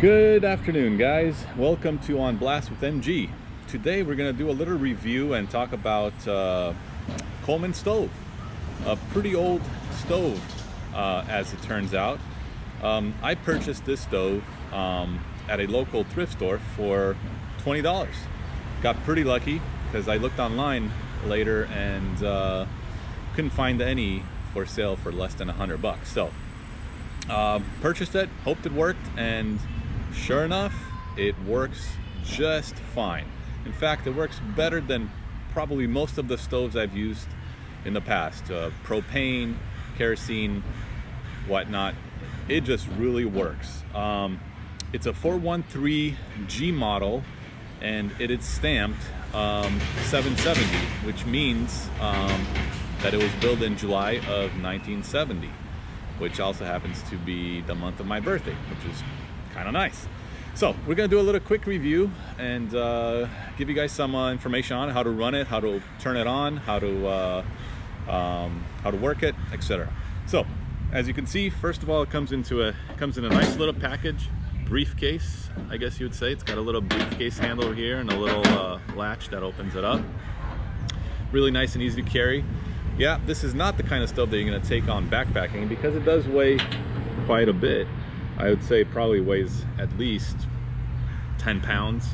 Good afternoon, guys. Welcome to On Blast with MG. Today we're going to do a little review and talk about Coleman stove. A pretty old stove, as it turns out. I purchased this stove at a local thrift store for $20. Got pretty lucky because I looked online later and couldn't find any for sale for less than $100. So purchased it, hoped it worked, and sure enough, it works just fine. In fact, it works better than probably most of the stoves I've used in the past. Propane, kerosene, whatnot. It just really works. It's a 413G model, and it is stamped 770, which means that it was built in July of 1970, which also happens to be the month of my birthday, which is kind of nice. So we're gonna do a little quick review and give you guys some information on how to run it, how to turn it on, how to work it, etc. So as you can see, first of all, it comes in a nice little package, briefcase, I guess you would say. It's got a little briefcase handle here and a little latch that opens it up. Really nice and easy to carry. Yeah, this is not the kind of stove that you're going to take on backpacking because it does weigh quite a bit. I would say it probably weighs at least 10 pounds,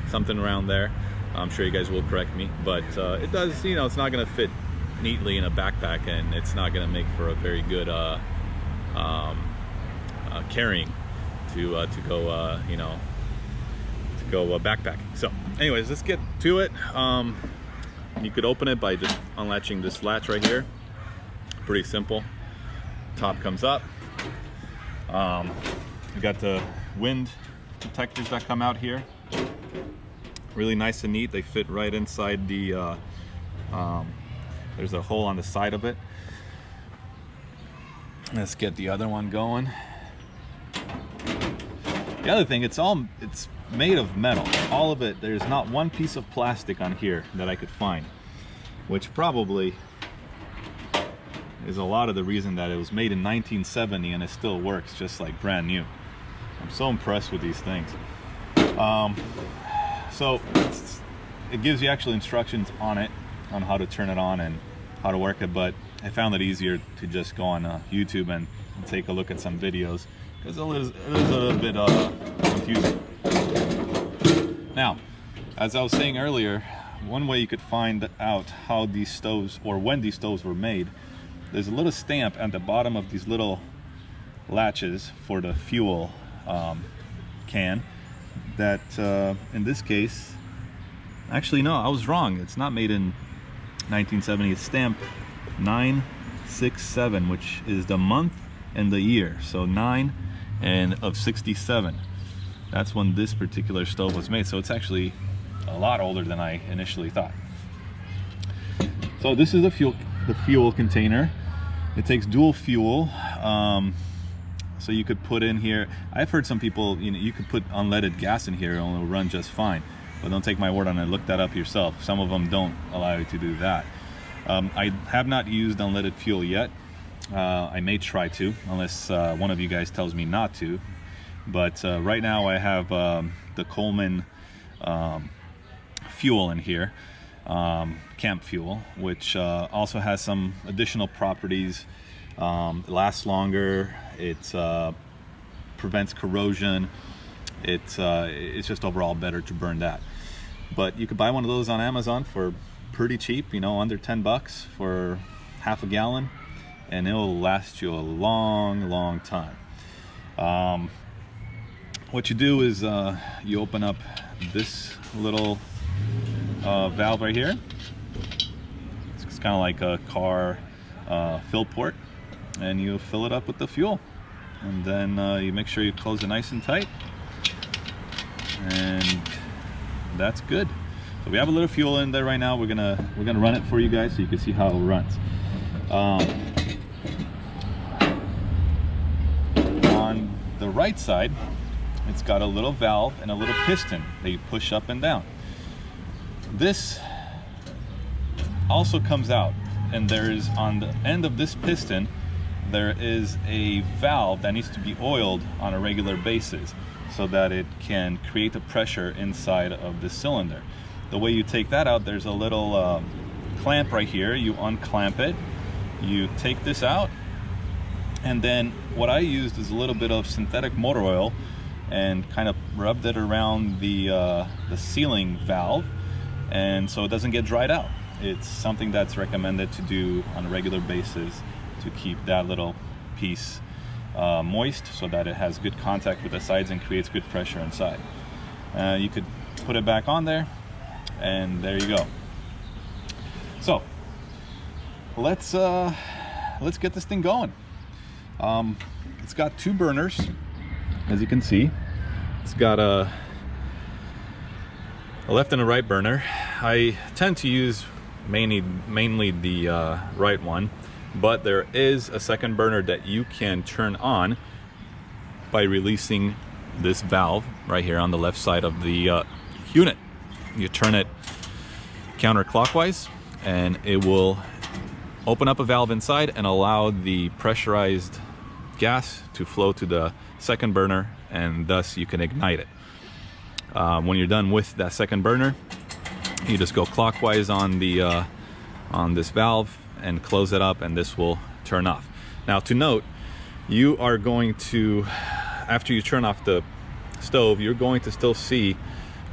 something around there. I'm sure you guys will correct me, but it does, you know, it's not going to fit neatly in a backpack, and it's not going to make for a very good carrying to go, you know, to go backpacking. So anyways, let's get to it. You could open it by just unlatching this latch right here. Pretty simple. Top comes up. You got the wind protectors that come out here. Really nice and neat. They fit right inside the there's a hole on the side of it. Let's get the other one going. The other thing, it's made of metal, all of it. There's not one piece of plastic on here that I could find, which probably is a lot of the reason that it was made in 1970 and it still works just like brand new. I'm so impressed with these things. So it gives you actual instructions on it, on how to turn it on and how to work it, but I found it easier to just go on YouTube and take a look at some videos because it is a little bit confusing. Now, as I was saying earlier, one way you could find out how these stoves, or when these stoves were made, there's a little stamp at the bottom of these little latches for the fuel can that in this case, actually no, I was wrong. It's not made in 1970. It's stamped 967, which is the month and the year. So 9 and of 67. That's when this particular stove was made. So it's actually a lot older than I initially thought. So this is the fuel container. It takes dual fuel, so you could put in here. I've heard some people, you know, you could put unleaded gas in here and it'll run just fine. But don't take my word on it. Look that up yourself. Some of them don't allow you to do that. I have not used unleaded fuel yet. I may try to, unless one of you guys tells me not to. But right now I have the Coleman fuel in here. Camp fuel, which also has some additional properties. It lasts longer, it prevents corrosion, it's just overall better to burn that. But you could buy one of those on Amazon for pretty cheap, you know, under 10 bucks for half a gallon, and it will last you a long time. What you do is you open up this little valve right here. It's kind of like a car fill port, and you fill it up with the fuel, and then you make sure you close it nice and tight, and that's good. So we have a little fuel in there right now. We're gonna run it for you guys so you can see how it runs. On the right side, it's got a little valve and a little piston that you push up and down. This also comes out, and there is, on the end of this piston, there is a valve that needs to be oiled on a regular basis. so that it can create the pressure inside of the cylinder. The way you take that out, there's a little clamp right here. You unclamp it, you take this out, and then what I used is a little bit of synthetic motor oil and kind of rubbed it around the sealing valve, and so it doesn't get dried out. It's something that's recommended to do on a regular basis to keep that little piece moist, so that it has good contact with the sides and creates good pressure inside. You could put it back on there, and there you go. So let's get this thing going. It's got two burners, as you can see. It's got a left and a right burner. I tend to use mainly the right one, but there is a second burner that you can turn on by releasing this valve right here on the left side of the unit. You turn it counterclockwise and it will open up a valve inside and allow the pressurized gas to flow to the second burner, and thus you can ignite it. When you're done with that second burner, you just go clockwise on the on this valve and close it up, and this will turn off. Now, to note, you are going to, after you turn off the stove, you're going to still see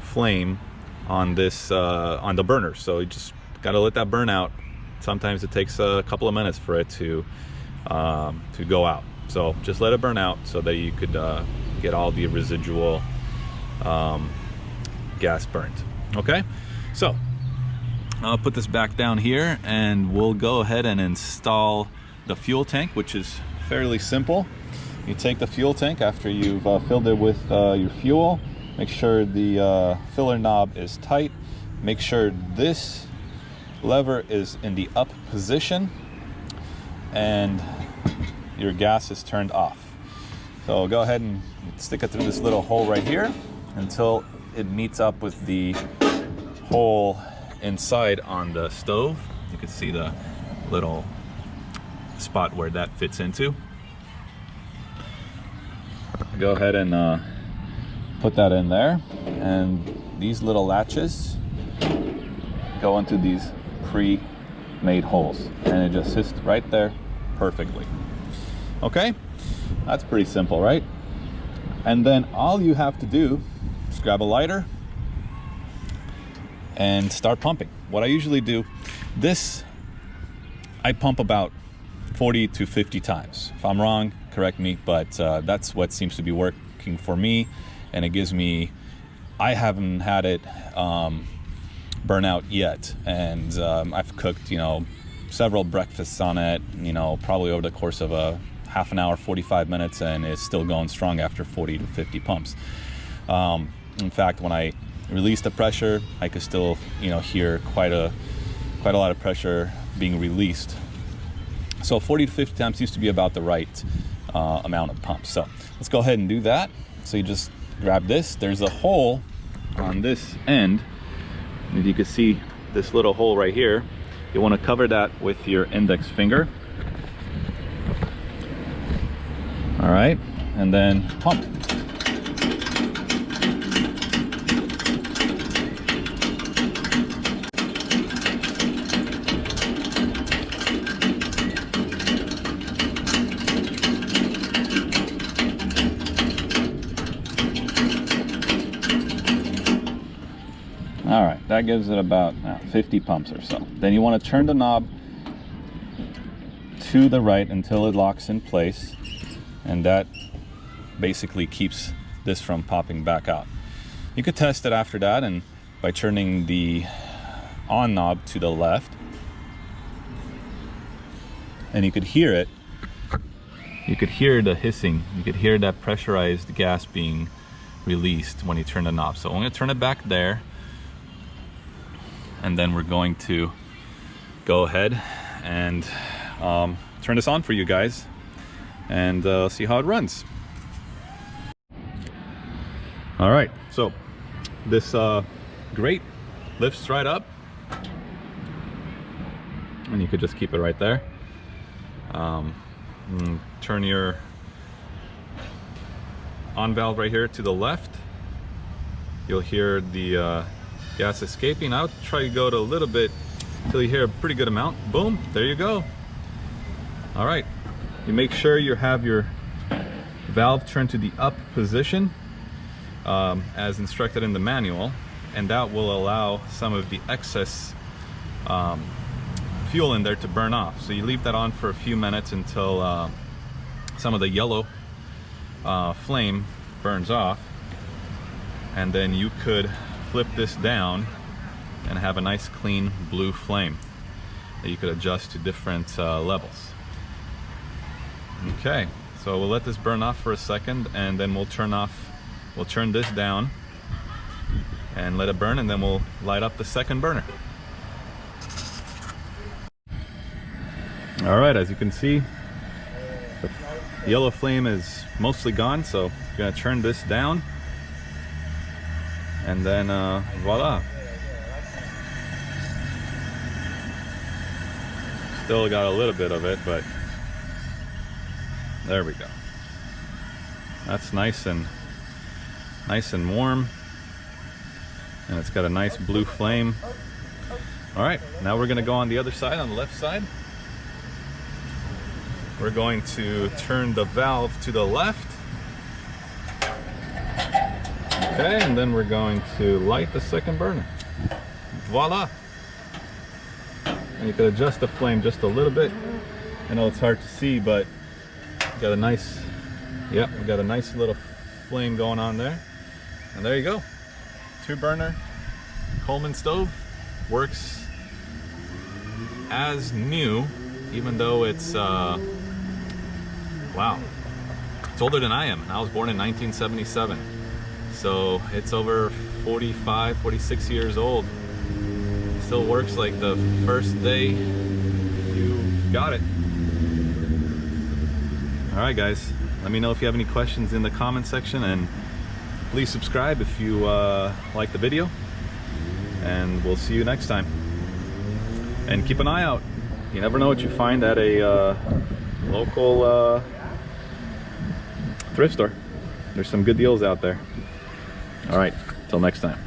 flame on this on the burner, so you just got to let that burn out. Sometimes it takes a couple of minutes for it to go out, so just let it burn out so that you could get all the residual gas burnt. Okay, so I'll put this back down here and we'll go ahead and install the fuel tank, which is fairly simple. You take the fuel tank after you've filled it with your fuel. Make sure the filler knob is tight. Make sure this lever is in the up position and your gas is turned off. So go ahead and stick it through this little hole right here until it meets up with the hole inside on the stove. You can see the little spot where that fits into. Go ahead and put that in there, and these little latches go into these pre-made holes, and it just sits right there perfectly. Okay, that's pretty simple, right? And then all you have to do is grab a lighter and start pumping. What I usually do, I pump about 40 to 50 times. If I'm wrong, correct me, but that's what seems to be working for me, and it gives me, I haven't had it burn out yet, and I've cooked, several breakfasts on it, probably over the course of a half an hour, 45 minutes, and it's still going strong after 40 to 50 pumps. In fact, when I release the pressure, I could still, hear quite a lot of pressure being released. So 40 to 50 times used to be about the right amount of pumps. So let's go ahead and do that. So you just grab this. There's a hole on this end. As you can see, this little hole right here. You want to cover that with your index finger. All right, and then pump. All right, that gives it about 50 pumps or so. Then you want to turn the knob to the right until it locks in place, and that basically keeps this from popping back out. You could test it after that, and by turning the on knob to the left, and you could hear it. You could hear the hissing. You could hear that pressurized gas being released when you turn the knob. So I'm going to turn it back there, and then we're going to go ahead and turn this on for you guys and see how it runs. All right, so this grate lifts right up, and you could just keep it right there. Turn your on valve right here to the left. You'll hear the gas escaping. I'll try to go to a little bit till you hear a pretty good amount. Boom, there you go. All right, you make sure you have your valve turned to the up position as instructed in the manual, and that will allow some of the excess fuel in there to burn off. So you leave that on for a few minutes until some of the yellow flame burns off, and then you could flip this down and have a nice clean blue flame that you could adjust to different levels. Okay, so we'll let this burn off for a second, and then we'll turn this down and let it burn, and then we'll light up the second burner. All right, as you can see, the yellow flame is mostly gone, so I'm gonna turn this down, and then voila. Still got a little bit of it, but there we go. That's nice and warm, and it's got a nice blue flame. All right, now we're gonna go on the other side, on the left side. We're going to turn the valve to the left. Okay, and then we're going to light the second burner. Voila! And you can adjust the flame just a little bit. I know it's hard to see, but we got a nice, yep, we got a nice little flame going on there. And there you go. 2-burner Coleman stove. Works as new, even though it's wow, it's older than I am. I was born in 1977, so it's over 46 years old. Still works like the first day you got it. All right, guys, let me know if you have any questions in the comment section, and please subscribe if you like the video, and we'll see you next time. And keep an eye out. You never know what you find at a local thrift store. There's some good deals out there. All right, till next time.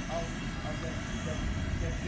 I'll